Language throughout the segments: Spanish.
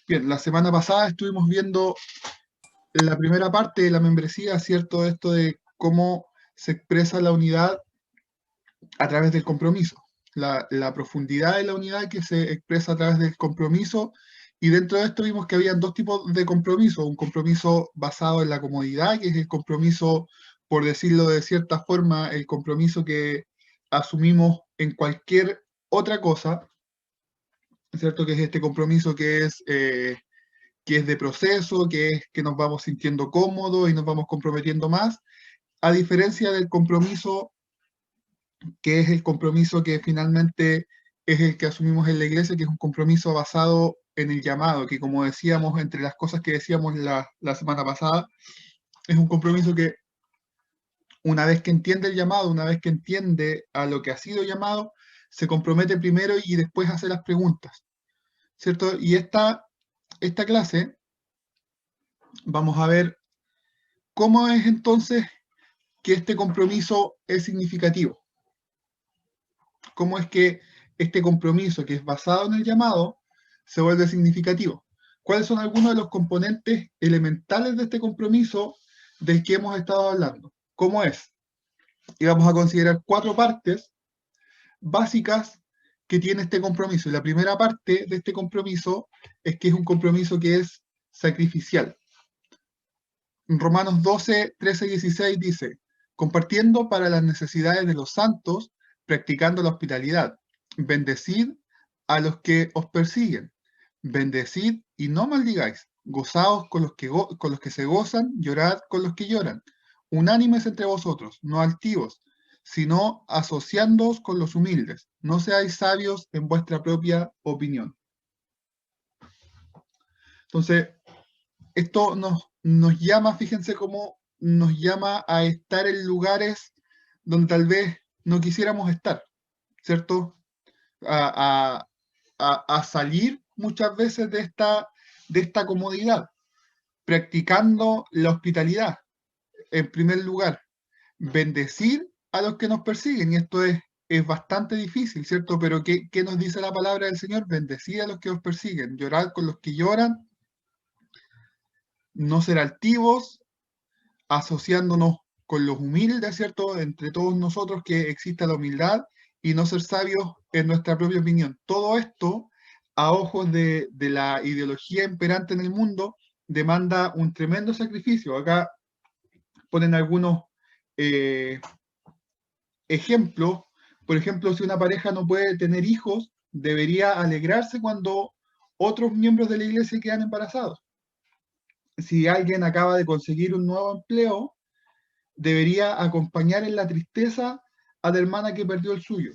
Bien, la semana pasada estuvimos viendo la primera parte de la membresía, ¿cierto? Esto de cómo se expresa la unidad a través del compromiso. La profundidad de la unidad que se expresa a través del compromiso. Y dentro de esto vimos que habían dos tipos de compromiso. Un compromiso basado en la comodidad, que es el compromiso, por decirlo de cierta forma, el compromiso que asumimos en cualquier otra cosa, ¿cierto? Que es este compromiso que es de proceso, que es que nos vamos sintiendo cómodos y nos vamos comprometiendo más, a diferencia del compromiso, que es el compromiso que finalmente es el que asumimos en la iglesia, que es un compromiso basado en el llamado, que como decíamos, entre las cosas que decíamos la semana pasada, es un compromiso que una vez que entiende el llamado, una vez que entiende a lo que ha sido llamado, se compromete primero y después hace las preguntas, ¿cierto? Y esta clase vamos a ver cómo es entonces que este compromiso es significativo. ¿Cómo es que este compromiso, que es basado en el llamado, se vuelve significativo? ¿Cuáles son algunos de los componentes elementales de este compromiso del que hemos estado hablando? ¿Cómo es? Y vamos a considerar 4 partes básicas que tiene este compromiso. Y la primera parte de este compromiso es que es un compromiso que es sacrificial. En Romanos 12, 13 y 16 dice: compartiendo para las necesidades de los santos, practicando la hospitalidad, bendecid a los que os persiguen, bendecid y no maldigáis, gozaos con los que se gozan, llorad con los que lloran, unánimes entre vosotros, no altivos, sino asociándoos con los humildes, no seáis sabios en vuestra propia opinión. Entonces, esto nos llama, fíjense cómo nos llama a estar en lugares donde tal vez no quisiéramos estar, ¿cierto? A, a salir muchas veces de esta comodidad, practicando la hospitalidad, en primer lugar, bendecir a los que nos persiguen, y esto es bastante difícil, ¿cierto? Pero ¿qué nos dice la palabra del Señor? Bendecir a los que os persiguen, llorar con los que lloran, no ser altivos, asociándonos con los humildes, ¿cierto? Entre todos nosotros que exista la humildad y no ser sabios en nuestra propia opinión. Todo esto, a ojos de la ideología imperante en el mundo, demanda un tremendo sacrificio. Acá ponen algunos eh, ejemplos. Por ejemplo, si una pareja no puede tener hijos, debería alegrarse cuando otros miembros de la iglesia quedan embarazados. Si alguien acaba de conseguir un nuevo empleo, debería acompañar en la tristeza a la hermana que perdió el suyo.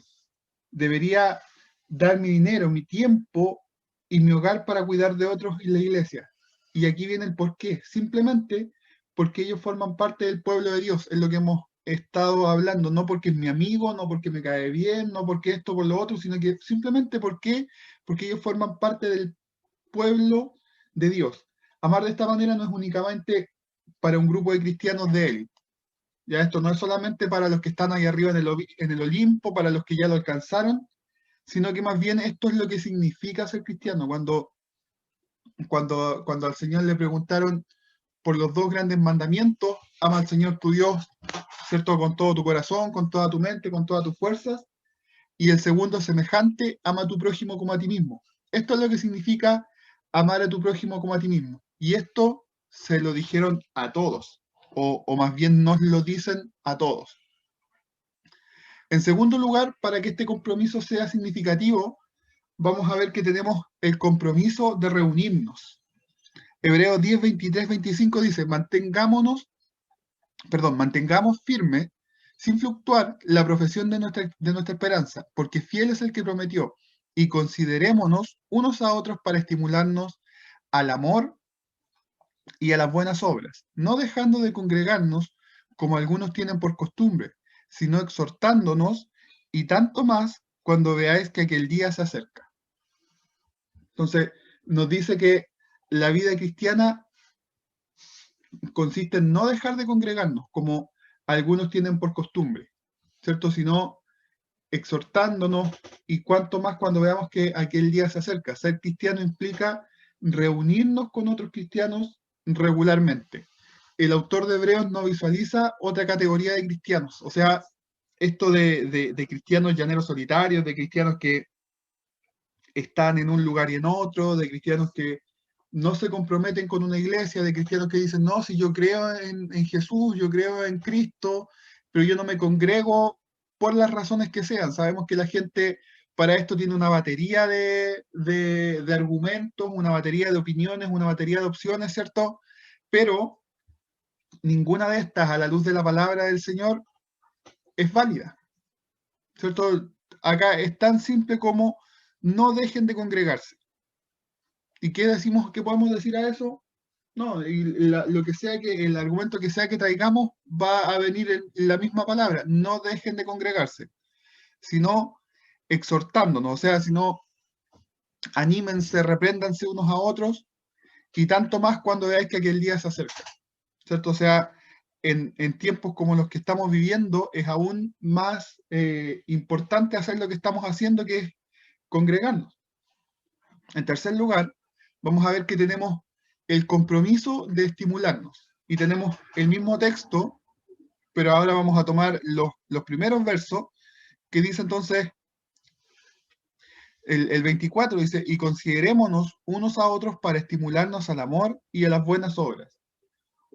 Debería dar mi dinero, mi tiempo y mi hogar para cuidar de otros en la iglesia. Y aquí viene el por qué. Simplemente porque ellos forman parte del pueblo de Dios, es lo que hemos estado hablando, no porque es mi amigo, no porque me cae bien, no porque esto por lo otro, sino que simplemente porque ellos forman parte del pueblo de Dios. Amar de esta manera no es únicamente para un grupo de cristianos de élite. Ya esto no es solamente para los que están ahí arriba en el Olimpo, para los que ya lo alcanzaron, sino que más bien esto es lo que significa ser cristiano. Cuando al Señor le preguntaron por los 2 grandes mandamientos: ama al Señor tu Dios, ¿cierto? Con todo tu corazón, con toda tu mente, con todas tus fuerzas. Y el segundo semejante: ama a tu prójimo como a ti mismo. Esto es lo que significa amar a tu prójimo como a ti mismo. Y esto se lo dijeron a todos, o más bien nos lo dicen a todos. En segundo lugar, para que este compromiso sea significativo, vamos a ver que tenemos el compromiso de reunirnos. Hebreos 10, 23, 25 dice: mantengamos firme, sin fluctuar, la profesión de nuestra esperanza, porque fiel es el que prometió, y considerémonos unos a otros para estimularnos al amor y a las buenas obras, no dejando de congregarnos como algunos tienen por costumbre, sino exhortándonos, y tanto más cuando veáis que aquel día se acerca. Entonces, nos dice que la vida cristiana consiste en no dejar de congregarnos, como algunos tienen por costumbre, ¿cierto? Sino exhortándonos, y cuanto más cuando veamos que aquel día se acerca. Ser cristiano implica reunirnos con otros cristianos regularmente. El autor de Hebreos no visualiza otra categoría de cristianos, o sea, esto de cristianos llaneros solitarios, de cristianos que están en un lugar y en otro, de cristianos que no se comprometen con una iglesia, de cristianos que dicen, no, si yo creo en Jesús, yo creo en Cristo, pero yo no me congrego por las razones que sean. Sabemos que la gente para esto tiene una batería de argumentos, una batería de opiniones, una batería de opciones, ¿cierto? Pero ninguna de estas, a la luz de la palabra del Señor, es válida, ¿cierto? Acá es tan simple como no dejen de congregarse. ¿Y qué decimos, qué podemos decir a eso? No, y lo que sea que, el argumento que sea que traigamos va a venir en la misma palabra. No dejen de congregarse, sino exhortándonos, o sea, sino anímense, repréndanse unos a otros, y tanto más cuando veáis que aquel día se acerca, ¿cierto? O sea, en tiempos como los que estamos viviendo, es aún más importante hacer lo que estamos haciendo, que es congregarnos. En tercer lugar, vamos a ver que tenemos el compromiso de estimularnos. Y tenemos el mismo texto, pero ahora vamos a tomar los primeros versos, que dice entonces, el 24 dice, y considerémonos unos a otros para estimularnos al amor y a las buenas obras.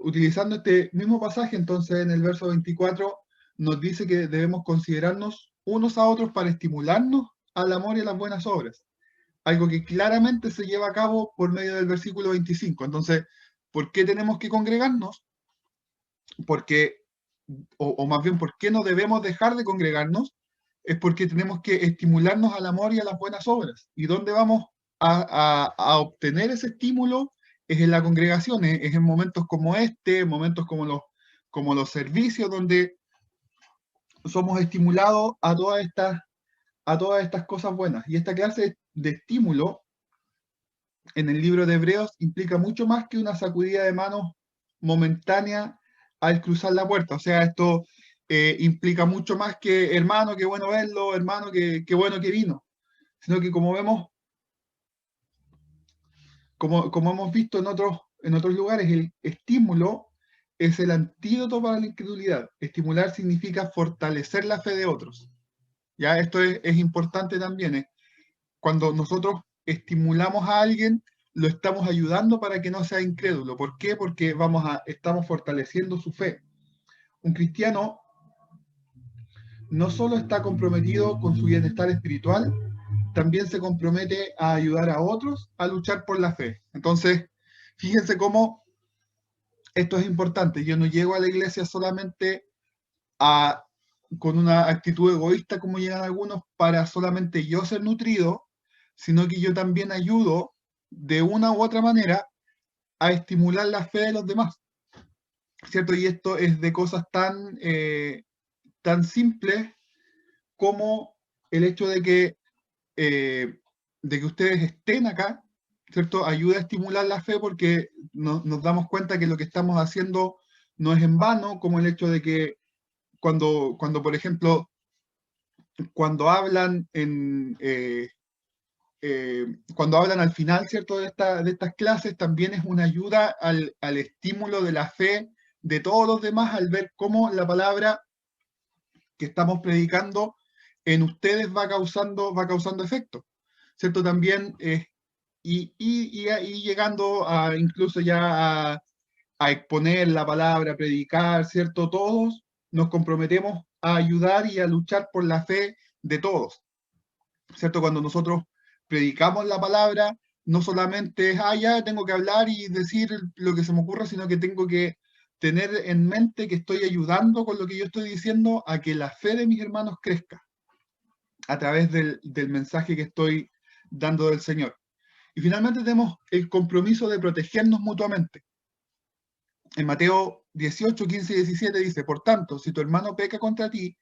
Utilizando este mismo pasaje, entonces en el verso 24 nos dice que debemos considerarnos unos a otros para estimularnos al amor y a las buenas obras. Algo que claramente se lleva a cabo por medio del versículo 25. Entonces, ¿por qué tenemos que congregarnos? Porque, o más bien, ¿por qué no debemos dejar de congregarnos? Es porque tenemos que estimularnos al amor y a las buenas obras. ¿Y dónde vamos a obtener ese estímulo? Es en la congregación, es en momentos como este, momentos como los servicios, donde somos estimulados a todas estas cosas buenas. Y esta clase de estímulo en el libro de Hebreos implica mucho más que una sacudida de manos momentánea al cruzar la puerta. O sea, esto implica mucho más que, hermano, qué bueno verlo, hermano, qué bueno que vino. Sino que como vemos, como hemos visto en otros lugares, el estímulo es el antídoto para la incredulidad. Estimular significa fortalecer la fe de otros. Ya, esto es importante también. Cuando nosotros estimulamos a alguien, lo estamos ayudando para que no sea incrédulo. ¿Por qué? Porque estamos fortaleciendo su fe. Un cristiano no solo está comprometido con su bienestar espiritual, también se compromete a ayudar a otros a luchar por la fe. Entonces, fíjense cómo esto es importante. Yo no llego a la iglesia solamente a, con una actitud egoísta como llegan algunos para solamente yo ser nutrido, sino que yo también ayudo de una u otra manera a estimular la fe de los demás, ¿cierto? Y esto es de cosas tan simples como el hecho de que ustedes estén acá, ¿cierto? Ayuda a estimular la fe porque nos damos cuenta que lo que estamos haciendo no es en vano, como el hecho de que cuando por ejemplo, cuando hablan cuando hablan al final, ¿cierto? De estas clases, también es una ayuda al estímulo de la fe de todos los demás al ver cómo la palabra que estamos predicando en ustedes va causando efecto, ¿cierto? También, y ahí llegando a incluso ya a exponer la palabra, a predicar, ¿cierto? Todos nos comprometemos a ayudar y a luchar por la fe de todos, ¿cierto? Cuando nosotros predicamos la palabra, no solamente es, ya tengo que hablar y decir lo que se me ocurra, sino que tengo que tener en mente que estoy ayudando con lo que yo estoy diciendo a que la fe de mis hermanos crezca a través del mensaje que estoy dando del Señor. Y finalmente tenemos el compromiso de protegernos mutuamente. En Mateo 18, 15 y 17 dice, por tanto, si tu hermano peca contra ti,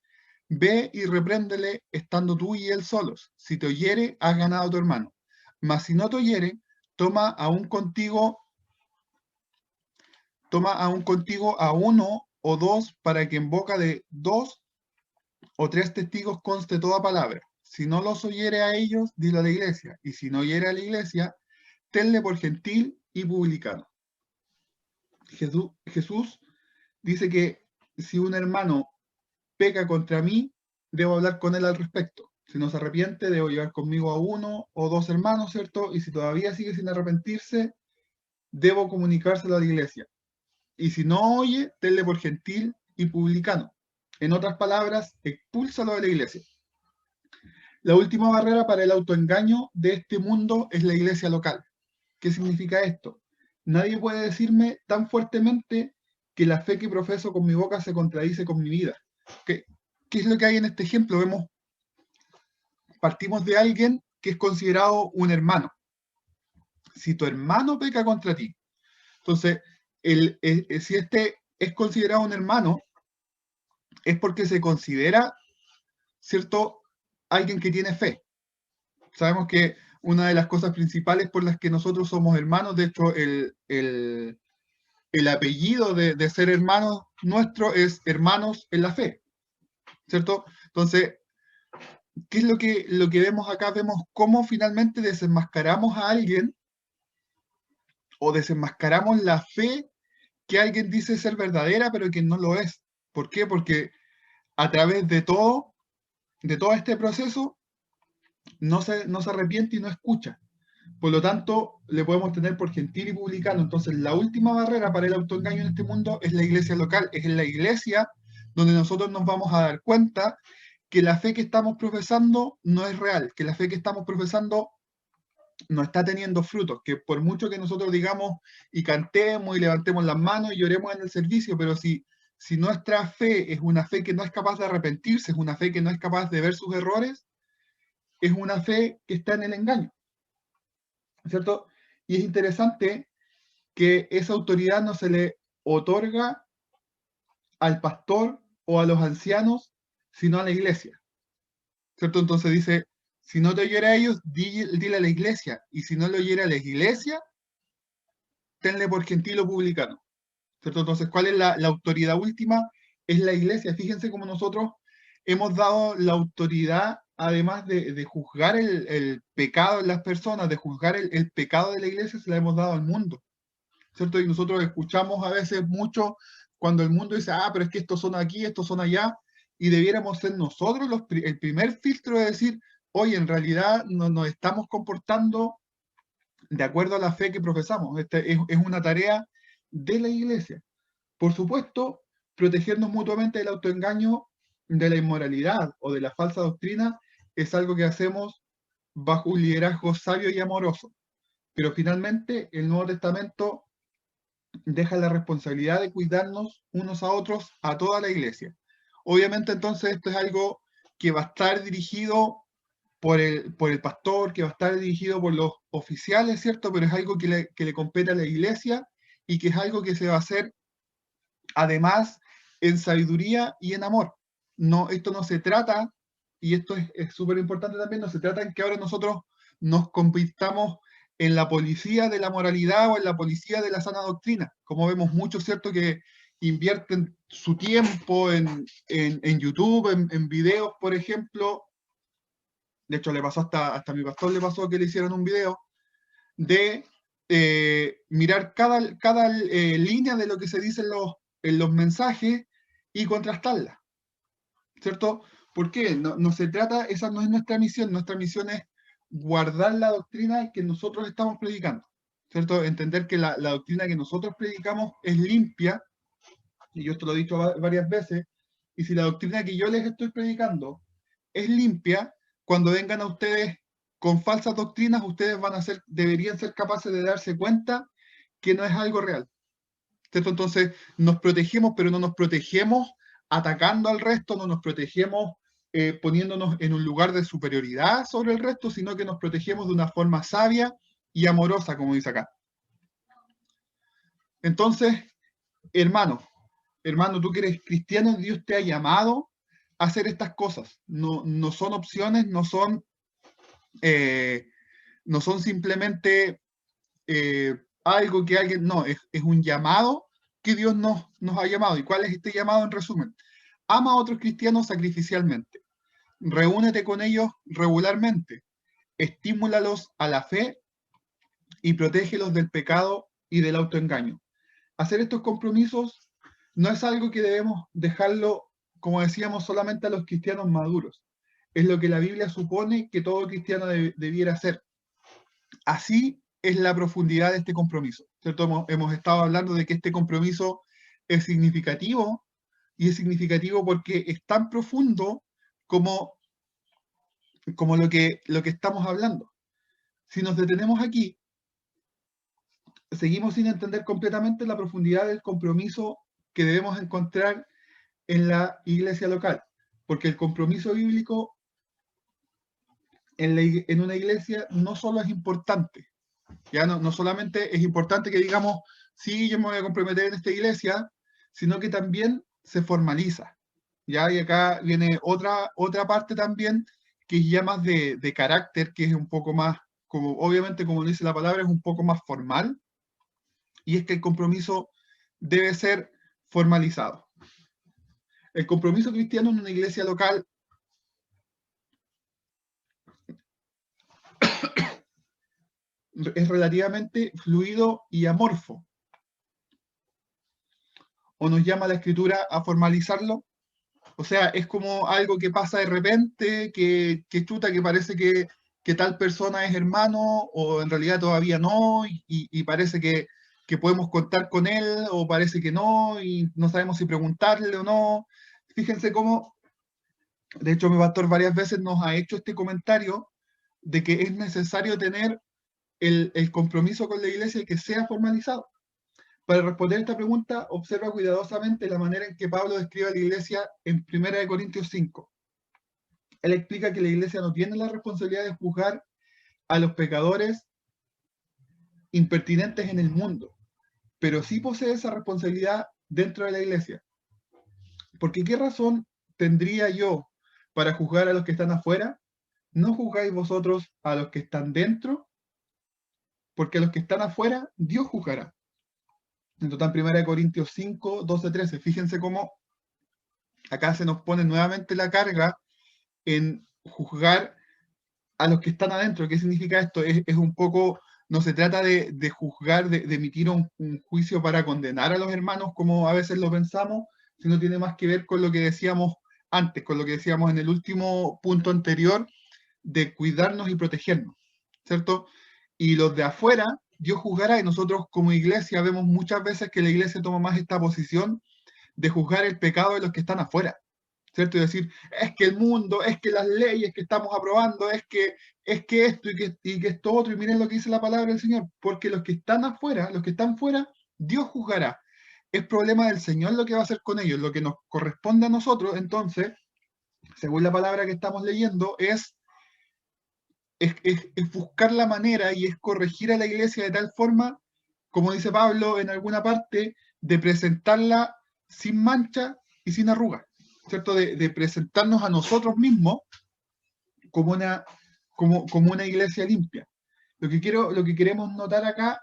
ve y repréndele estando tú y él solos. Si te oyere, has ganado a tu hermano. Mas si no te oyere, toma aún contigo a uno o dos para que en boca de dos o tres testigos conste toda palabra. Si no los oyere a ellos, dilo a la iglesia. Y si no oyere a la iglesia, tenle por gentil y publicano. Jesús dice que si un hermano peca contra mí, debo hablar con él al respecto. Si no se arrepiente, debo llevar conmigo a uno o dos hermanos, ¿cierto? Y si todavía sigue sin arrepentirse, debo comunicárselo a la iglesia. Y si no oye, tenle por gentil y publicano. En otras palabras, expúlsalo de la iglesia. La última barrera para el autoengaño de este mundo es la iglesia local. ¿Qué significa esto? Nadie puede decirme tan fuertemente que la fe que profeso con mi boca se contradice con mi vida. ¿Qué es lo que hay en este ejemplo? Partimos de alguien que es considerado un hermano. Si tu hermano peca contra ti, entonces, si este es considerado un hermano, es porque se considera, ¿cierto?, alguien que tiene fe. Sabemos que una de las cosas principales por las que nosotros somos hermanos, de hecho, el apellido de ser hermanos nuestro es hermanos en la fe, ¿cierto? Entonces, ¿qué es lo que vemos acá? Vemos cómo finalmente desenmascaramos a alguien o desenmascaramos la fe que alguien dice ser verdadera, pero que no lo es. ¿Por qué? Porque a través de todo este proceso, no se arrepiente y no escucha. Por lo tanto, le podemos tener por gentil y publicano. Entonces, la última barrera para el autoengaño en este mundo es la iglesia local. Es en la iglesia donde nosotros nos vamos a dar cuenta que la fe que estamos profesando no es real, que la fe que estamos profesando no está teniendo frutos, que por mucho que nosotros digamos y cantemos y levantemos las manos y lloremos en el servicio, pero si nuestra fe es una fe que no es capaz de arrepentirse, es una fe que no es capaz de ver sus errores, es una fe que está en el engaño, ¿cierto? Y es interesante que esa autoridad no se le otorga al pastor o a los ancianos, sino a la iglesia, ¿cierto? Entonces dice, si no te oyera a ellos, dile a la iglesia, y si no le oyera a la iglesia, tenle por gentil o publicano, ¿cierto? Entonces, ¿cuál es la autoridad última? Es la iglesia. Fíjense cómo nosotros hemos dado la autoridad, además de juzgar el pecado en las personas, de juzgar el pecado de la iglesia, se la hemos dado al mundo, ¿cierto? Y nosotros escuchamos a veces mucho cuando el mundo dice, pero es que estos son aquí, estos son allá, y debiéramos ser nosotros el primer filtro de decir, oye, en realidad no nos estamos comportando de acuerdo a la fe que profesamos. Es una tarea de la iglesia. Por supuesto, protegernos mutuamente del autoengaño, de la inmoralidad o de la falsa doctrina es algo que hacemos bajo un liderazgo sabio y amoroso. Pero finalmente el Nuevo Testamento deja la responsabilidad de cuidarnos unos a otros a toda la iglesia. Obviamente entonces esto es algo que va a estar dirigido por el pastor, que va a estar dirigido por los oficiales, ¿cierto? Pero es algo que le compete a la iglesia y que es algo que se va a hacer además en sabiduría y en amor. No, esto no se trata, y esto es súper importante también, no se trata en que ahora nosotros nos convirtamos en la policía de la moralidad o en la policía de la sana doctrina, como vemos muchos, ¿cierto?, que invierten su tiempo en YouTube, en videos, por ejemplo. De hecho, le pasó hasta a mi pastor le pasó que le hicieran un video de mirar cada línea de lo que se dice en los mensajes y contrastarla, ¿cierto? ¿Por qué? No se trata, esa no es nuestra misión es guardar la doctrina que nosotros estamos predicando, ¿cierto? Entender que la doctrina que nosotros predicamos es limpia, y yo esto lo he dicho varias veces, y si la doctrina que yo les estoy predicando es limpia, cuando vengan a ustedes con falsas doctrinas, ustedes deberían ser capaces de darse cuenta que no es algo real, ¿cierto? Entonces nos protegemos, pero no nos protegemos atacando al resto, no nos protegemos poniéndonos en un lugar de superioridad sobre el resto, sino que nos protegemos de una forma sabia y amorosa, como dice acá. Entonces, hermano, tú que eres cristiano, Dios te ha llamado a hacer estas cosas. No son opciones, no son simplemente algo que alguien, no, es un llamado que Dios nos ha llamado. ¿Y cuál es este llamado en resumen? Ama a otros cristianos sacrificialmente, reúnete con ellos regularmente, estímulalos a la fe y protégelos del pecado y del autoengaño. Hacer estos compromisos no es algo que debemos dejarlo, como decíamos, solamente a los cristianos maduros. Es lo que la Biblia supone que todo cristiano debiera hacer. Así es la profundidad de este compromiso, ¿cierto? Hemos estado hablando de que este compromiso es significativo, y es significativo porque es tan profundo como, como lo que estamos hablando. Si nos detenemos aquí, seguimos sin entender completamente la profundidad del compromiso que debemos encontrar en la iglesia local, porque el compromiso bíblico en una iglesia no solo es importante, ya no solamente es importante que digamos, sí, yo me voy a comprometer en esta iglesia, sino que también se formaliza. ¿Ya? Y acá viene otra parte también, que es ya más de carácter, que es un poco más, como obviamente como dice la palabra, es un poco más formal, y es que el compromiso debe ser formalizado. El compromiso cristiano en una iglesia local es relativamente fluido y amorfo. ¿O nos llama la escritura a formalizarlo? O sea, es como algo que pasa de repente, que chuta, que parece que tal persona es hermano, o en realidad todavía no, y parece que podemos contar con él, o parece que no, y no sabemos si preguntarle o no. Fíjense cómo, de hecho, mi pastor varias veces nos ha hecho este comentario de que es necesario tener el compromiso con la iglesia y que sea formalizado. Para responder esta pregunta, observa cuidadosamente la manera en que Pablo describe a la iglesia en 1 Corintios 5. Él explica que la iglesia no tiene la responsabilidad de juzgar a los pecadores impertinentes en el mundo, pero sí posee esa responsabilidad dentro de la iglesia. Porque ¿qué razón tendría yo para juzgar a los que están afuera? ¿No juzgáis vosotros a los que están dentro? Porque a los que están afuera, Dios juzgará. En total, 1 Corintios 5, 12, 13. Fíjense cómo acá se nos pone nuevamente la carga en juzgar a los que están adentro. ¿Qué significa esto? Es un poco, no se trata de juzgar, de emitir un juicio para condenar a los hermanos, como a veces lo pensamos, sino tiene más que ver con lo que decíamos antes, con lo que decíamos en el último punto anterior, de cuidarnos y protegernos, ¿cierto? Y los de afuera, Dios juzgará, y nosotros como iglesia vemos muchas veces que la iglesia toma más esta posición de juzgar el pecado de los que están afuera, ¿cierto? Y decir, es que el mundo, es que las leyes que estamos aprobando, es que esto y que esto otro, y miren lo que dice la palabra del Señor, porque los que están afuera, los que están fuera, Dios juzgará. Es problema del Señor lo que va a hacer con ellos, lo que nos corresponde a nosotros, entonces, según la palabra que estamos leyendo, es buscar la manera y es corregir a la iglesia de tal forma, como dice Pablo en alguna parte, de presentarla sin mancha y sin arruga, ¿cierto? De presentarnos a nosotros mismos como como una iglesia limpia. Lo que queremos notar acá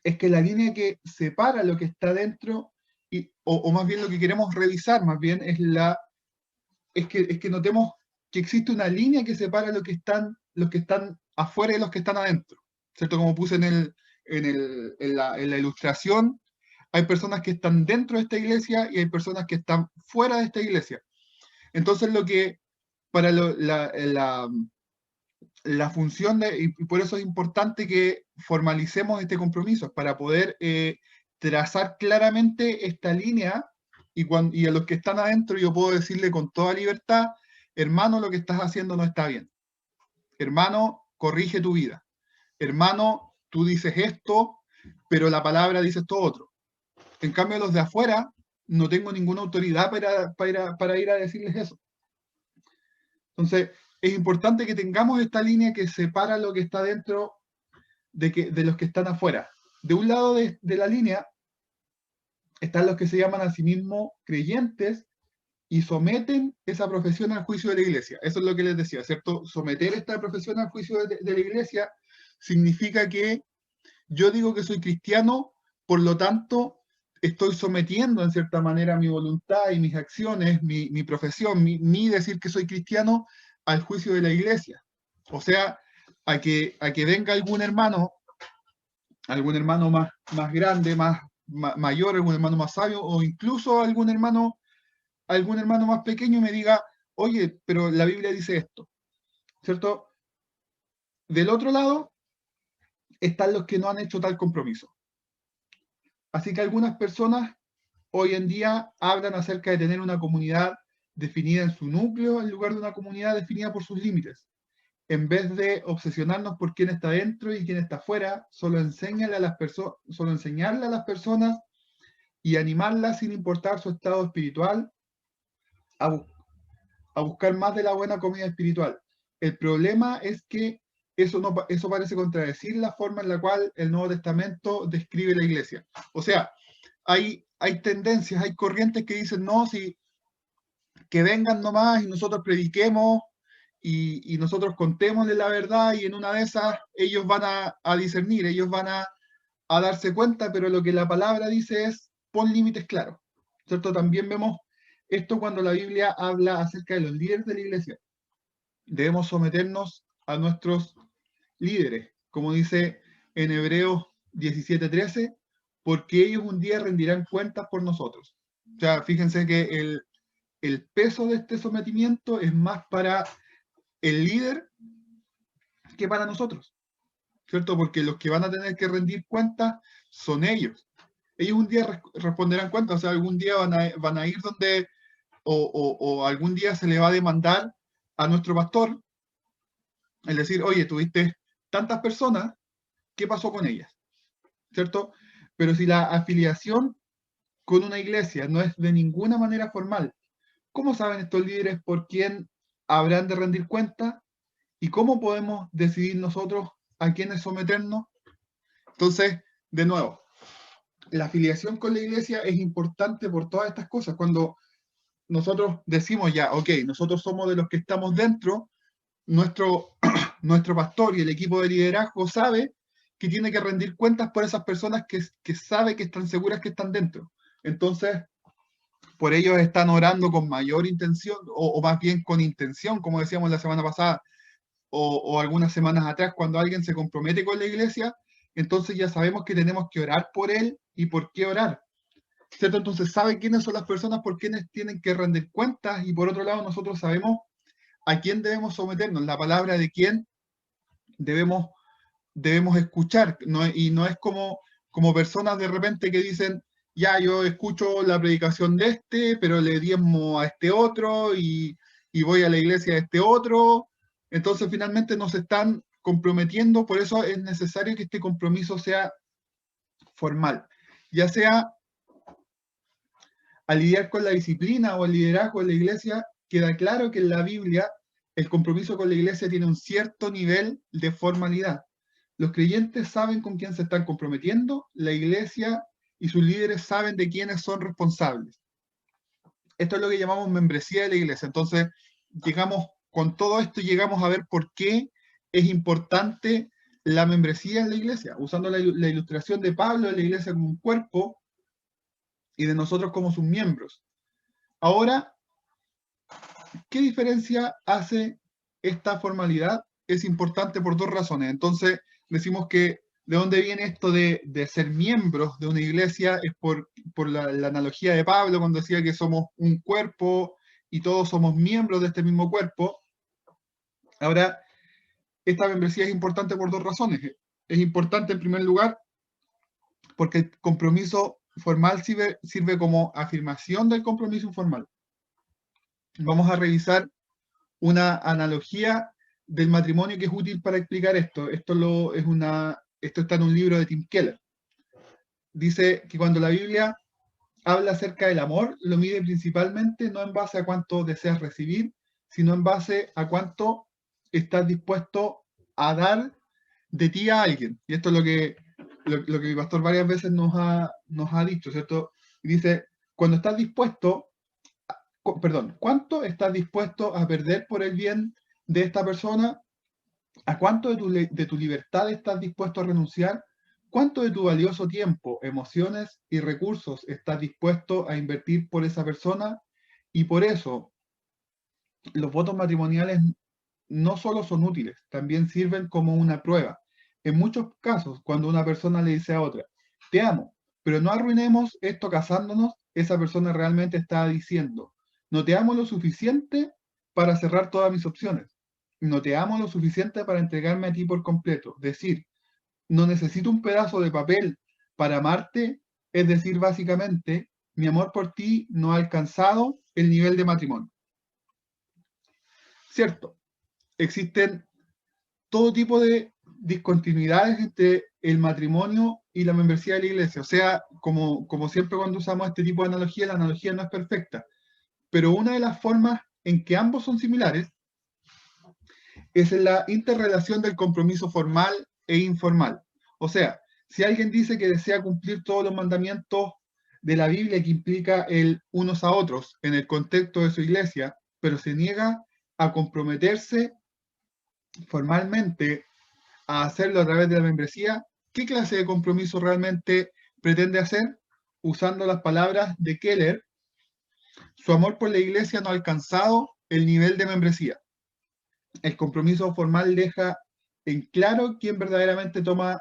es que la línea que separa lo que está dentro, o más bien lo que queremos revisar, más bien es que notemos que existe una línea que separa los que están afuera y los que están adentro, ¿cierto? Como puse en la ilustración, hay personas que están dentro de esta iglesia y hay personas que están fuera de esta iglesia. Entonces, lo que para la función y por eso es importante que formalicemos este compromiso, para poder trazar claramente esta línea y a los que están adentro yo puedo decirle con toda libertad, hermano, lo que estás haciendo no está bien. Hermano, corrige tu vida. Hermano, tú dices esto, pero la palabra dice esto otro. En cambio, los de afuera, no tengo ninguna autoridad para ir a decirles eso. Entonces, es importante que tengamos esta línea que separa lo que está dentro de los que están afuera. De un lado de la línea están los que se llaman a sí mismos creyentes y someten esa profesión al juicio de la iglesia. Eso es lo que les decía, ¿cierto? Someter esta profesión al juicio de la iglesia significa que yo digo que soy cristiano, por lo tanto, estoy sometiendo en cierta manera mi voluntad y mis acciones, mi profesión, mi decir que soy cristiano al juicio de la iglesia. O sea, a que venga algún hermano más grande, mayor, algún hermano más sabio, o incluso algún hermano más pequeño y me diga, oye, pero la Biblia dice esto, ¿cierto? Del otro lado están los que no han hecho tal compromiso. Así que algunas personas hoy en día hablan acerca de tener una comunidad definida en su núcleo en lugar de una comunidad definida por sus límites. En vez de obsesionarnos por quién está dentro y quién está afuera, solo enseñarle a las personas y animarlas sin importar su estado espiritual a, bu a buscar más de la buena comida espiritual. El problema es que eso parece contradecir la forma en la cual el Nuevo Testamento describe la iglesia. O sea, hay tendencias, hay corrientes que dicen, no, si que vengan nomás y nosotros prediquemos y nosotros contémosle la verdad y en una de esas ellos van a discernir, ellos van a darse cuenta, pero lo que la palabra dice es pon límites claros, ¿cierto? También vemos esto cuando la Biblia habla acerca de los líderes de la iglesia. Debemos someternos a nuestros líderes, como dice en Hebreos 17:13, porque ellos un día rendirán cuentas por nosotros. O sea, fíjense que el peso de este sometimiento es más para el líder que para nosotros, ¿cierto? Porque los que van a tener que rendir cuentas son ellos. Ellos un día responderán cuentas, o sea, algún día van a ir donde, o algún día se le va a demandar a nuestro pastor, el decir, oye, tuviste tantas personas, ¿qué pasó con ellas? ¿Cierto? Pero si la afiliación con una iglesia no es de ninguna manera formal, ¿cómo saben estos líderes por quién habrán de rendir cuentas? ¿Y cómo podemos decidir nosotros a quiénes someternos? Entonces, de nuevo, la afiliación con la iglesia es importante por todas estas cosas. Cuando nosotros decimos ya, ok, nosotros somos de los que estamos dentro, nuestro, nuestro pastor y el equipo de liderazgo sabe que tiene que rendir cuentas por esas personas que sabe que están seguras que están dentro. Entonces, por ellos están orando con mayor intención, o más bien con intención, como decíamos la semana pasada, o algunas semanas atrás, cuando alguien se compromete con la iglesia, entonces ya sabemos que tenemos que orar por él y por qué orar, ¿cierto? Entonces sabe quiénes son las personas por quienes tienen que rendir cuentas y por otro lado nosotros sabemos a quién debemos someternos, la palabra de quién debemos, debemos escuchar, ¿no? Y no es como personas de repente que dicen, ya yo escucho la predicación de este, pero le diezmo a este otro y voy a la iglesia de este otro, entonces finalmente nos están comprometiendo, por eso es necesario que este compromiso sea formal, ya sea al lidiar con la disciplina o el liderazgo en la iglesia, queda claro que en la Biblia el compromiso con la iglesia tiene un cierto nivel de formalidad. Los creyentes saben con quién se están comprometiendo, la iglesia y sus líderes saben de quiénes son responsables. Esto es lo que llamamos membresía de la iglesia. Entonces, con todo esto llegamos a ver por qué es importante la membresía en la iglesia, usando la ilustración de Pablo de la iglesia como un cuerpo y de nosotros como sus miembros. Ahora, ¿qué diferencia hace esta formalidad? Es importante por dos razones. Entonces, decimos que de dónde viene esto de ser miembros de una iglesia es por la analogía de Pablo cuando decía que somos un cuerpo y todos somos miembros de este mismo cuerpo. Ahora, esta membresía es importante por dos razones. Es importante en primer lugar porque el compromiso formal sirve como afirmación del compromiso informal. Vamos a revisar una analogía del matrimonio que es útil para explicar esto. Esto está en un libro de Tim Keller. Dice que cuando la Biblia habla acerca del amor, lo mide principalmente no en base a cuánto deseas recibir, sino en base a cuánto estás dispuesto a dar de ti a alguien. Y esto es lo que mi pastor varias veces nos ha dicho, ¿cierto? Y dice, cuando estás dispuesto, perdón, ¿cuánto estás dispuesto a perder por el bien de esta persona? ¿A cuánto de tu libertad estás dispuesto a renunciar? ¿Cuánto de tu valioso tiempo, emociones y recursos estás dispuesto a invertir por esa persona? Y por eso, los votos matrimoniales no solo son útiles, también sirven como una prueba. En muchos casos, cuando una persona le dice a otra, te amo, pero no arruinemos esto casándonos, esa persona realmente está diciendo, no te amo lo suficiente para cerrar todas mis opciones. No te amo lo suficiente para entregarme a ti por completo. Decir, no necesito un pedazo de papel para amarte, es decir, básicamente, mi amor por ti no ha alcanzado el nivel de matrimonio. Cierto, existen todo tipo de discontinuidades entre el matrimonio y la membresía de la iglesia. O sea, como siempre cuando usamos este tipo de analogía, la analogía no es perfecta. Pero una de las formas en que ambos son similares es en la interrelación del compromiso formal e informal. O sea, si alguien dice que desea cumplir todos los mandamientos de la Biblia que implica el unos a otros en el contexto de su iglesia, pero se niega a comprometerse formalmente a hacerlo a través de la membresía, ¿qué clase de compromiso realmente pretende hacer? Usando las palabras de Keller, su amor por la iglesia no ha alcanzado el nivel de membresía. El compromiso formal deja en claro quién verdaderamente toma,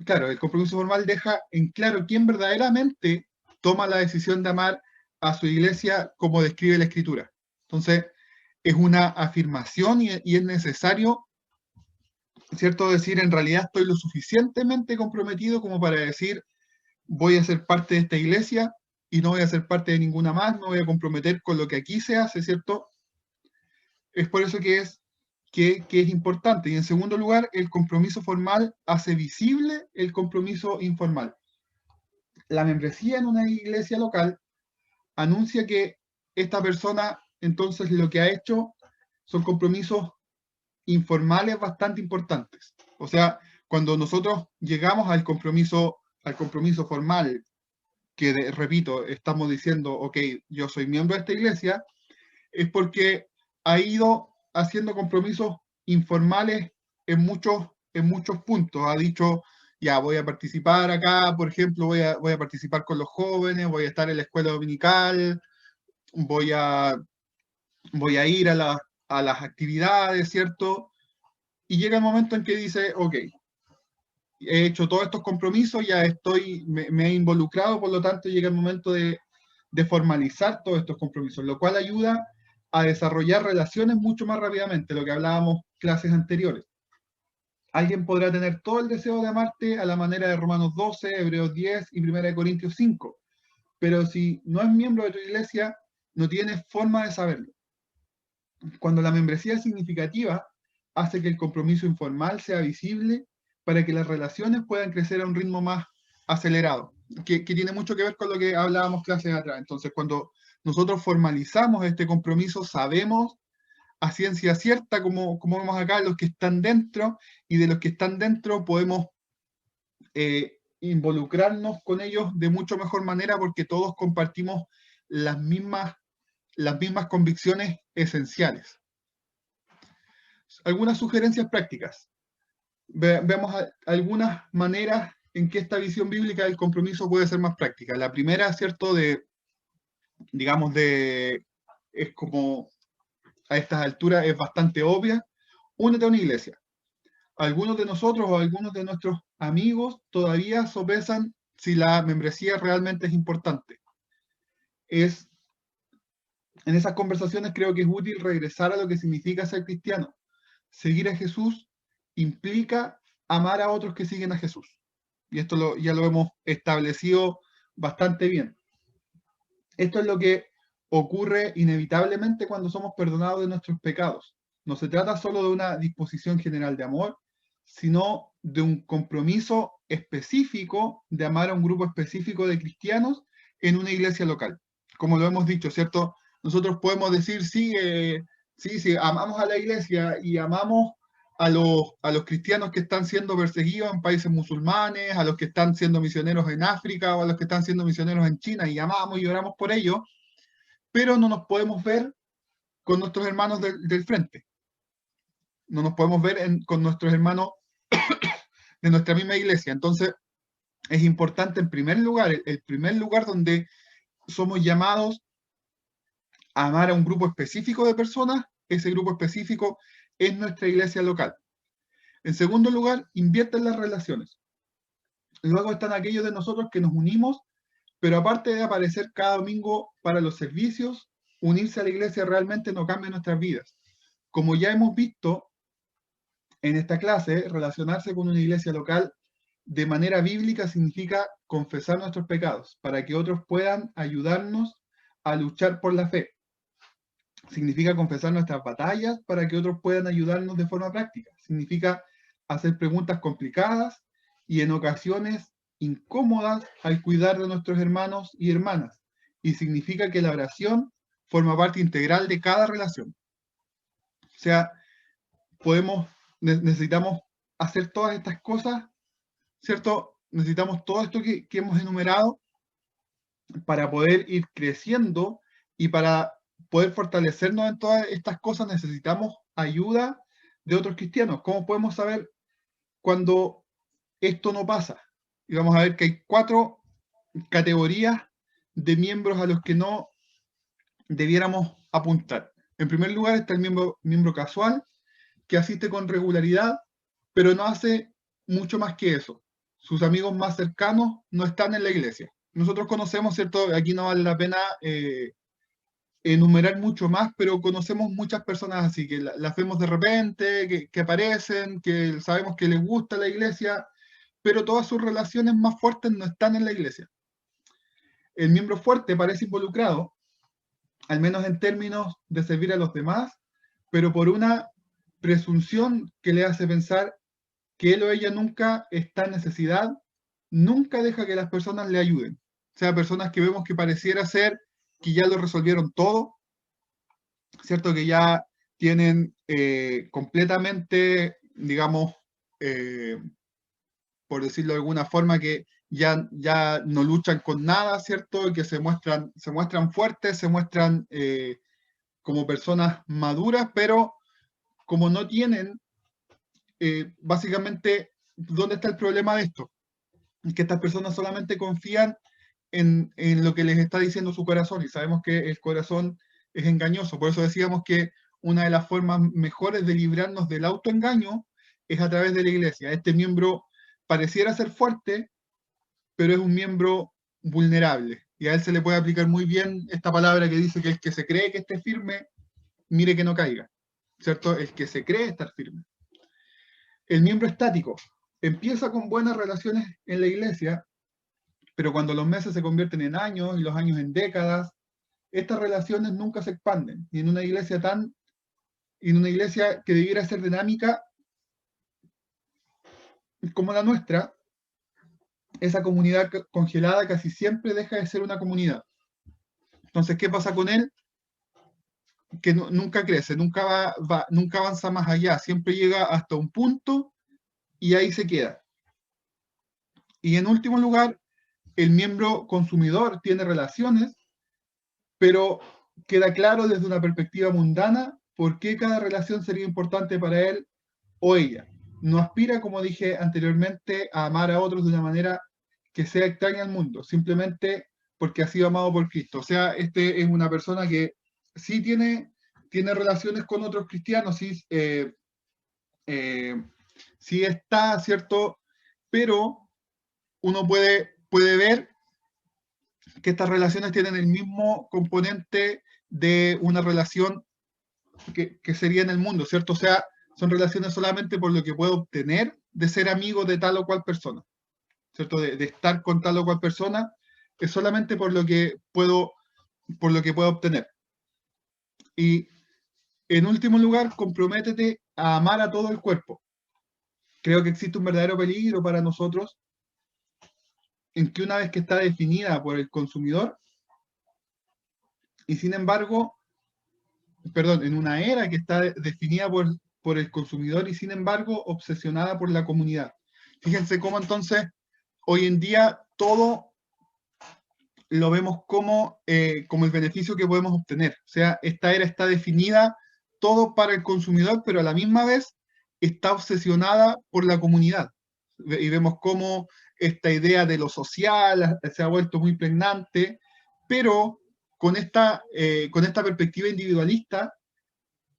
claro, el compromiso formal deja en claro quién verdaderamente toma la decisión de amar a su iglesia como describe la escritura. Entonces, es una afirmación y es necesario, ¿cierto? Decir, en realidad estoy lo suficientemente comprometido como para decir, voy a ser parte de esta iglesia y no voy a ser parte de ninguna más, me voy a comprometer con lo que aquí se hace, ¿cierto? Es por eso que es importante. Y en segundo lugar, el compromiso formal hace visible el compromiso informal. La membresía en una iglesia local anuncia que esta persona entonces lo que ha hecho son compromisos informales bastante importantes. O sea, cuando nosotros llegamos al compromiso formal, que repito, estamos diciendo, ok, yo soy miembro de esta iglesia, es porque ha ido haciendo compromisos informales en muchos puntos. Ha dicho, ya voy a participar acá, por ejemplo, voy a participar con los jóvenes, voy a estar en la escuela dominical, voy a, voy a ir a las actividades, ¿cierto? Y llega el momento en que dice, ok, he hecho todos estos compromisos, ya me he involucrado, por lo tanto llega el momento de formalizar todos estos compromisos, lo cual ayuda a desarrollar relaciones mucho más rápidamente, lo que hablábamos clases anteriores. Alguien podrá tener todo el deseo de amarte a la manera de Romanos 12, Hebreos 10 y 1 Corintios 5, pero si no es miembro de tu iglesia, no tienes forma de saberlo. Cuando la membresía es significativa, hace que el compromiso informal sea visible para que las relaciones puedan crecer a un ritmo más acelerado, que tiene mucho que ver con lo que hablábamos clases atrás. Entonces, cuando nosotros formalizamos este compromiso, sabemos a ciencia cierta, como vemos acá, los que están dentro, y de los que están dentro podemos involucrarnos con ellos de mucho mejor manera porque todos compartimos las mismas convicciones esenciales. Algunas sugerencias prácticas. Veamos algunas maneras en que esta visión bíblica del compromiso puede ser más práctica. La primera, ¿cierto? Digamos, es como a estas alturas es bastante obvia. Únete a una iglesia. Algunos de nosotros o algunos de nuestros amigos todavía sopesan si la membresía realmente es importante. En esas conversaciones creo que es útil regresar a lo que significa ser cristiano. Seguir a Jesús implica amar a otros que siguen a Jesús. Y esto ya lo hemos establecido bastante bien. Esto es lo que ocurre inevitablemente cuando somos perdonados de nuestros pecados. No se trata solo de una disposición general de amor, sino de un compromiso específico de amar a un grupo específico de cristianos en una iglesia local. Como lo hemos dicho, ¿cierto? Nosotros podemos decir, sí, sí, amamos a la iglesia y amamos a los cristianos que están siendo perseguidos en países musulmanes, a los que están siendo misioneros en África o a los que están siendo misioneros en China, y amamos y oramos por ellos, pero no nos podemos ver con nuestros hermanos del frente. No nos podemos ver con nuestros hermanos de nuestra misma iglesia. Entonces, es importante en primer lugar, el primer lugar donde somos llamados amar a un grupo específico de personas, ese grupo específico es nuestra iglesia local. En segundo lugar, invierte en las relaciones. Luego están aquellos de nosotros que nos unimos, pero aparte de aparecer cada domingo para los servicios, unirse a la iglesia realmente no cambia nuestras vidas. Como ya hemos visto en esta clase, relacionarse con una iglesia local de manera bíblica significa confesar nuestros pecados para que otros puedan ayudarnos a luchar por la fe. Significa confesar nuestras batallas para que otros puedan ayudarnos de forma práctica. Significa hacer preguntas complicadas y en ocasiones incómodas al cuidar de nuestros hermanos y hermanas. Y significa que la oración forma parte integral de cada relación. O sea, necesitamos hacer todas estas cosas, ¿cierto? Necesitamos todo esto que hemos enumerado para poder ir creciendo y para poder fortalecernos en todas estas cosas necesitamos ayuda de otros cristianos. ¿Cómo podemos saber cuando esto no pasa? Y vamos a ver que hay 4 categorías de miembros a los que no debiéramos apuntar. En primer lugar está el miembro casual, que asiste con regularidad, pero no hace mucho más que eso. Sus amigos más cercanos no están en la iglesia. Nosotros conocemos, ¿cierto? Aquí no vale la pena enumerar mucho más, pero conocemos muchas personas así, que las vemos de repente, que aparecen, que sabemos que les gusta la iglesia, pero todas sus relaciones más fuertes no están en la iglesia. El miembro fuerte parece involucrado, al menos en términos de servir a los demás, pero por una presunción que le hace pensar que él o ella nunca está en necesidad, nunca deja que las personas le ayuden. O sea, personas que vemos que pareciera ser que ya lo resolvieron todo, ¿cierto? Que ya tienen completamente, digamos, por decirlo de alguna forma, que ya no luchan con nada, ¿cierto? Y que se muestran fuertes, se muestran como personas maduras, pero como no tienen, básicamente, ¿dónde está el problema de esto? Que estas personas solamente confían en lo que les está diciendo su corazón, y sabemos que el corazón es engañoso. Por eso decíamos que una de las formas mejores de librarnos del autoengaño es a través de la iglesia. Este miembro pareciera ser fuerte, pero es un miembro vulnerable. Y a él se le puede aplicar muy bien esta palabra que dice que el que se cree que esté firme, mire que no caiga, ¿cierto? El que se cree estar firme. El miembro estático empieza con buenas relaciones en la iglesia, pero cuando los meses se convierten en años y los años en décadas, estas relaciones nunca se expanden. Y en una iglesia que debiera ser dinámica como la nuestra, esa comunidad congelada casi siempre deja de ser una comunidad. Entonces, ¿qué pasa con él? Que nunca crece, nunca avanza más allá, siempre llega hasta un punto y ahí se queda. Y en último lugar, el miembro consumidor tiene relaciones, pero queda claro desde una perspectiva mundana por qué cada relación sería importante para él o ella. No aspira, como dije anteriormente, a amar a otros de una manera que sea extraña al mundo, simplemente porque ha sido amado por Cristo. O sea, este es una persona que sí tiene relaciones con otros cristianos, sí está, ¿cierto? Pero uno puede ver que estas relaciones tienen el mismo componente de una relación que sería en el mundo, ¿cierto? O sea, son relaciones solamente por lo que puedo obtener de ser amigo de tal o cual persona, ¿cierto? De estar con tal o cual persona, es solamente por lo que puedo obtener. Y en último lugar, comprométete a amar a todo el cuerpo. Creo que existe un verdadero peligro para nosotros en que una vez que está definida por el consumidor, y sin embargo, perdón, en una era que está definida por el consumidor y sin embargo obsesionada por la comunidad. Fíjense cómo entonces hoy en día todo lo vemos como el beneficio que podemos obtener. O sea, esta era está definida todo para el consumidor, pero a la misma vez está obsesionada por la comunidad. Y vemos cómo esta idea de lo social se ha vuelto muy pregnante, pero con esta perspectiva individualista,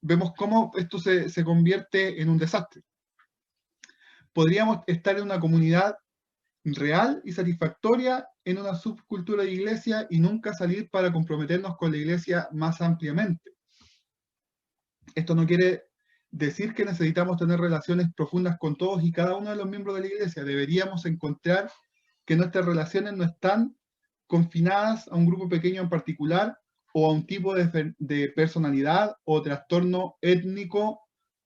vemos cómo esto se convierte en un desastre. Podríamos estar en una comunidad real y satisfactoria en una subcultura de iglesia y nunca salir para comprometernos con la iglesia más ampliamente. Esto no quiere decir que necesitamos tener relaciones profundas con todos y cada uno de los miembros de la iglesia. Deberíamos encontrar que nuestras relaciones no están confinadas a un grupo pequeño en particular o a un tipo de personalidad o trastorno étnico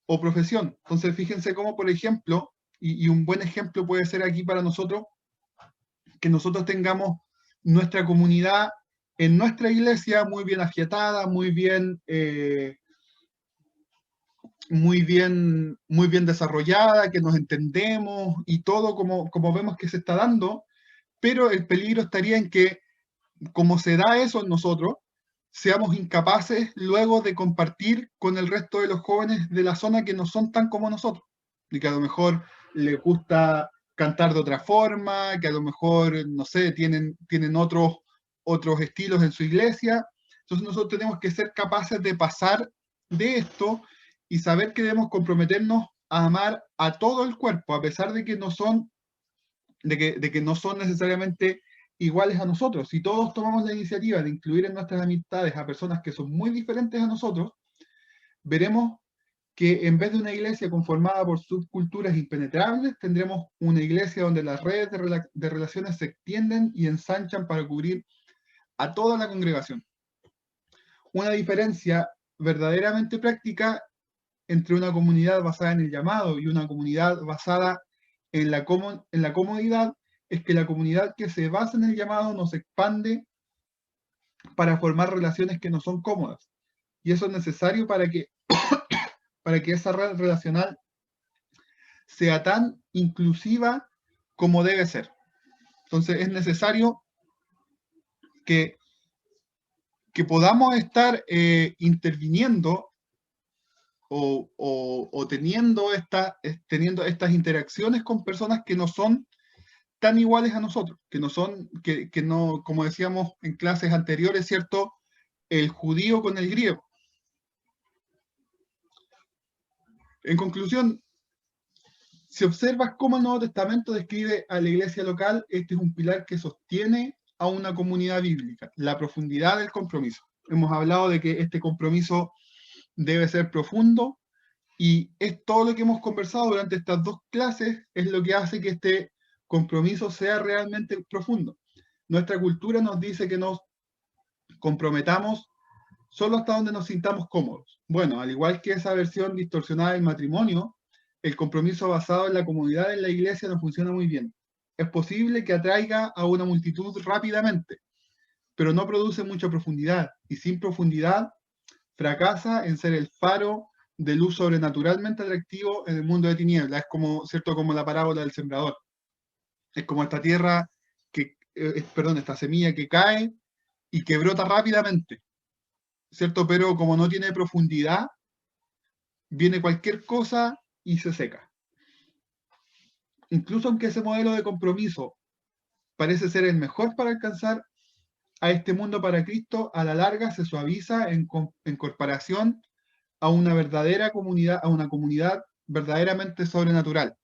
o profesión. Entonces, fíjense cómo, por ejemplo, y un buen ejemplo puede ser aquí para nosotros, que nosotros tengamos nuestra comunidad en nuestra iglesia muy bien afiatada, muy bien desarrollada, que nos entendemos y todo como vemos que se está dando, pero el peligro estaría en que, como se da eso en nosotros, seamos incapaces luego de compartir con el resto de los jóvenes de la zona que no son tan como nosotros, y que a lo mejor les gusta cantar de otra forma, que a lo mejor, no sé, tienen otros estilos en su iglesia. Entonces nosotros tenemos que ser capaces de pasar de esto y saber que debemos comprometernos a amar a todo el cuerpo, a pesar de que no son, de que no son necesariamente iguales a nosotros. Si todos tomamos la iniciativa de incluir en nuestras amistades a personas que son muy diferentes a nosotros, veremos que en vez de una iglesia conformada por subculturas impenetrables, tendremos una iglesia donde las redes de relaciones se extienden y ensanchan para cubrir a toda la congregación. Una diferencia verdaderamente práctica entre una comunidad basada en el llamado y una comunidad basada en la comodidad es que la comunidad que se basa en el llamado nos expande para formar relaciones que no son cómodas. Y eso es necesario para que esa red relacional sea tan inclusiva como debe ser. Entonces es necesario que podamos estar interviniendo o teniendo estas interacciones con personas que no son tan iguales a nosotros, que no, como decíamos en clases anteriores, ¿cierto? El judío con el griego. En conclusión, si observas cómo el Nuevo Testamento describe a la iglesia local, este es un pilar que sostiene a una comunidad bíblica, la profundidad del compromiso. Hemos hablado de que este compromiso debe ser profundo y es todo lo que hemos conversado durante estas dos clases, es lo que hace que este compromiso sea realmente profundo. Nuestra cultura nos dice que nos comprometamos solo hasta donde nos sintamos cómodos. Bueno, al igual que esa versión distorsionada del matrimonio, el compromiso basado en la comunidad en la iglesia no funciona muy bien. Es posible que atraiga a una multitud rápidamente, pero no produce mucha profundidad, y sin profundidad fracasa en ser el faro de luz sobrenaturalmente atractivo en el mundo de tinieblas. Es como, ¿cierto? Como la parábola del sembrador. Es como esta tierra esta semilla que cae y que brota rápidamente, ¿cierto? Pero como no tiene profundidad, viene cualquier cosa y se seca. Incluso aunque ese modelo de compromiso parece ser el mejor para alcanzar a este mundo para Cristo, a la larga se suaviza en comparación a una verdadera comunidad, a una comunidad verdaderamente sobrenatural.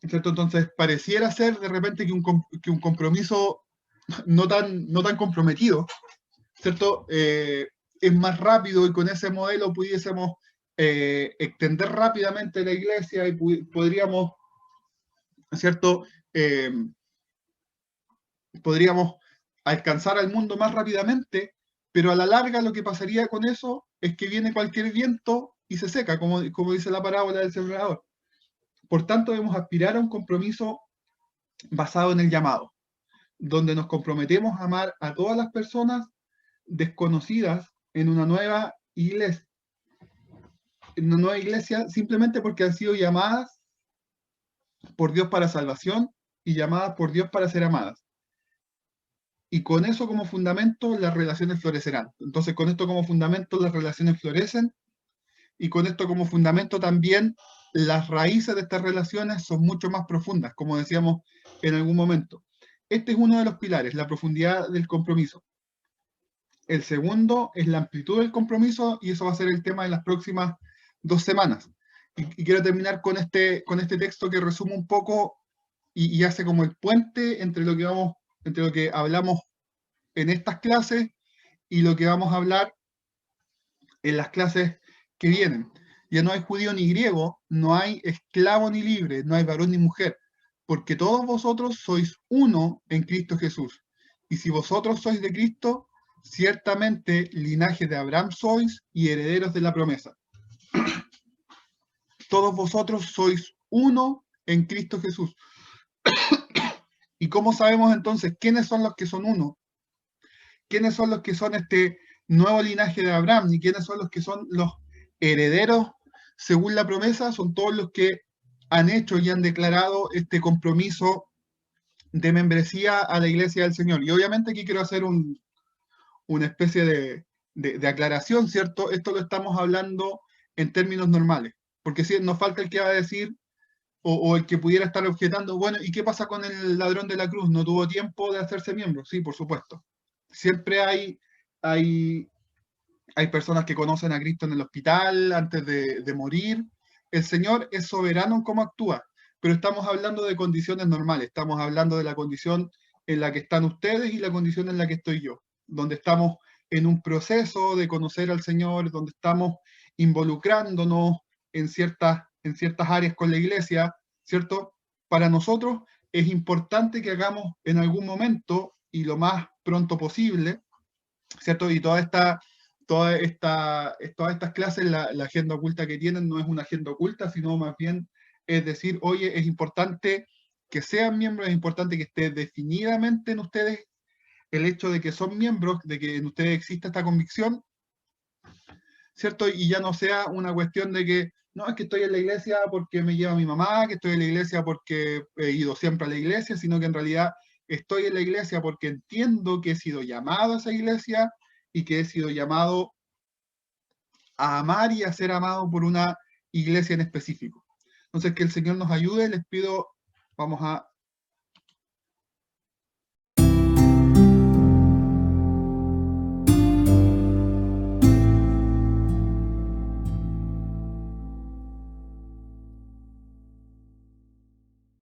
¿Cierto? Entonces, pareciera ser de repente que un compromiso no tan comprometido, ¿cierto? Es más rápido y con ese modelo pudiésemos extender rápidamente la iglesia y podríamos, ¿cierto? Podríamos alcanzar al mundo más rápidamente, pero a la larga lo que pasaría con eso es que viene cualquier viento y se seca, como dice la parábola del sembrador. Por tanto, debemos aspirar a un compromiso basado en el llamado, donde nos comprometemos a amar a todas las personas desconocidas en una nueva iglesia, simplemente porque han sido llamadas por Dios para salvación y llamadas por Dios para ser amadas. Y con eso como fundamento las relaciones florecerán. Entonces con esto como fundamento las relaciones florecen y con esto como fundamento también las raíces de estas relaciones son mucho más profundas, como decíamos en algún momento. Este es uno de los pilares, la profundidad del compromiso. El segundo es la amplitud del compromiso, y eso va a ser el tema de las próximas 2 semanas. Y quiero terminar con este texto que resume un poco y hace como el puente entre entre lo que hablamos en estas clases y lo que vamos a hablar en las clases que vienen. Ya no hay judío ni griego, no hay esclavo ni libre, no hay varón ni mujer, porque todos vosotros sois uno en Cristo Jesús. Y si vosotros sois de Cristo, ciertamente linaje de Abraham sois y herederos de la promesa. Todos vosotros sois uno en Cristo Jesús. ¿Y cómo sabemos entonces quiénes son los que son uno? ¿Quiénes son los que son este nuevo linaje de Abraham? ¿Y quiénes son los que son los herederos según la promesa? Son todos los que han hecho y han declarado este compromiso de membresía a la iglesia del Señor. Y obviamente aquí quiero hacer una especie de aclaración, ¿cierto? Esto lo estamos hablando en términos normales, porque si nos falta el que va a decir, o el que pudiera estar objetando, bueno, ¿y qué pasa con el ladrón de la cruz? ¿No tuvo tiempo de hacerse miembro? Sí, por supuesto. Siempre hay, hay personas que conocen a Cristo en el hospital antes de morir. El Señor es soberano en cómo actúa, pero estamos hablando de condiciones normales, estamos hablando de la condición en la que están ustedes y la condición en la que estoy yo, donde estamos en un proceso de conocer al Señor, donde estamos involucrándonos en ciertas áreas con la iglesia, ¿cierto? Para nosotros es importante que hagamos en algún momento y lo más pronto posible, ¿cierto? Y todas estas clases, la agenda oculta que tienen no es una agenda oculta, sino más bien es decir, oye, es importante que sean miembros, es importante que esté definidamente en ustedes el hecho de que son miembros, de que en ustedes existe esta convicción, ¿cierto? Y ya no sea una cuestión de que, no, es que estoy en la iglesia porque me lleva mi mamá, que estoy en la iglesia porque he ido siempre a la iglesia, sino que en realidad estoy en la iglesia porque entiendo que he sido llamado a esa iglesia y que he sido llamado a amar y a ser amado por una iglesia en específico. Entonces, que el Señor nos ayude, les pido, vamos a